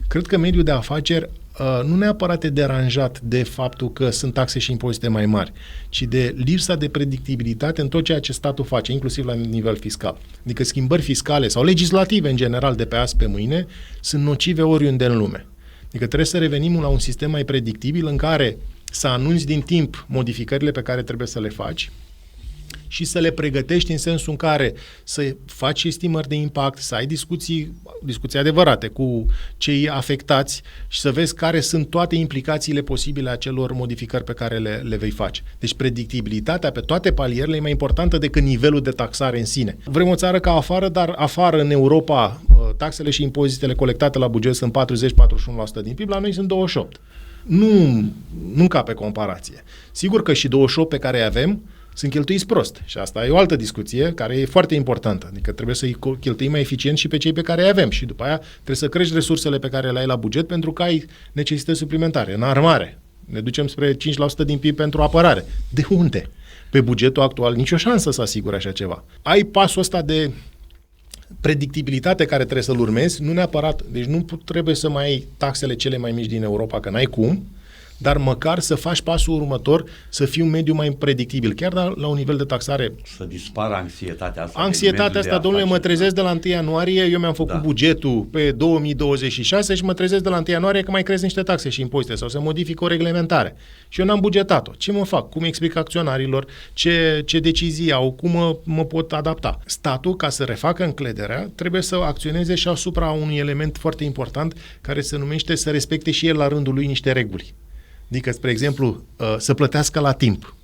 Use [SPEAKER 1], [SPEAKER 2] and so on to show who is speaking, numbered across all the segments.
[SPEAKER 1] Cred că mediul de afaceri nu neapărat e deranjat de faptul că sunt taxe și impozite mai mari, ci de lipsa de predictibilitate în tot ceea ce statul face, inclusiv la nivel fiscal. Adică schimbări fiscale sau legislative în general de pe azi pe mâine sunt nocive oriunde în lume. Adică trebuie să revenim la un sistem mai predictibil în care să anunți din timp modificările pe care trebuie să le faci și să le pregătești în sensul în care să faci estimări de impact, să ai discuții adevărate cu cei afectați și să vezi care sunt toate implicațiile posibile a celor modificări pe care le vei face. Deci predictibilitatea pe toate palierele e mai importantă decât nivelul de taxare în sine. Vrem o țară ca afară, dar afară în Europa taxele și impozitele colectate la buget sunt 40-41% din PIB, la noi sunt 28%. Nu ca pe comparație. Sigur că și 28 pe care îi avem sunt cheltuiți prost. Și asta e o altă discuție care e foarte importantă. Adică trebuie să-i cheltuim mai eficient și pe cei pe care îi avem. Și după aia trebuie să crești resursele pe care le ai la buget pentru că ai necesități suplimentare. În armare. Ne ducem spre 5% din PIB pentru apărare. De unde? Pe bugetul actual nicio șansă să asigure așa ceva. Ai pasul ăsta de predictibilitate care trebuie să-l urmezi, nu neapărat, deci nu trebuie să mai ai taxele cele mai mici din Europa, că n-ai cum, dar măcar să faci pasul următor, să fii un mediu mai predictibil, chiar la un nivel de taxare.
[SPEAKER 2] Să dispară anxietatea asta.
[SPEAKER 1] Anxietatea asta, domnule, mă trezesc de la 1 ianuarie, eu mi-am făcut bugetul pe 2026 și mă trezesc de la 1 ianuarie că mai cresc niște taxe și impozite sau să modific o reglementare. Și eu n-am bugetat-o. Ce mă fac? Cum explic acționarilor? Ce decizii au? Cum mă pot adapta? Statul, ca să refacă încrederea, trebuie să acționeze și asupra unui element foarte important care se numește să respecte și el la rândul lui niște reguli. Adică, spre exemplu, să plătească la timp.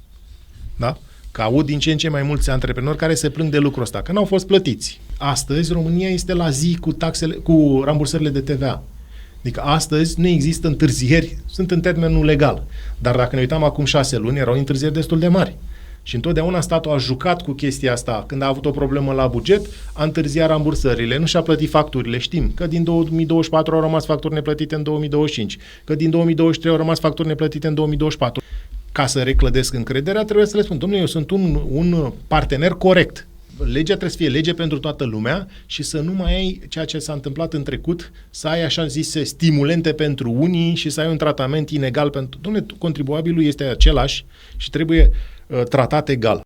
[SPEAKER 1] Da? Că aud din ce în ce mai mulți antreprenori care se plâng de lucrul ăsta, că n-au fost plătiți. Astăzi, România este la zi cu rambursările de TVA. Adică astăzi nu există întârzieri, sunt în termenul legal. Dar dacă ne uitam acum 6 luni, erau întârzieri destul de mari. Și întotdeauna statul a jucat cu chestia asta. Când a avut o problemă la buget, a întârziat rambursările, nu și-a plătit facturile. Știm că din 2024 au rămas facturi neplătite în 2025, că din 2023 au rămas facturi neplătite în 2024. Ca să reclădesc încrederea, trebuie să le spun, domnule, eu sunt un partener corect. Legea trebuie să fie lege pentru toată lumea și să nu mai ai ceea ce s-a întâmplat în trecut, să ai așa zise stimulente pentru unii și să ai un tratament inegal pentru... Dom'le, contribuabilul este același și trebuie tratat egal.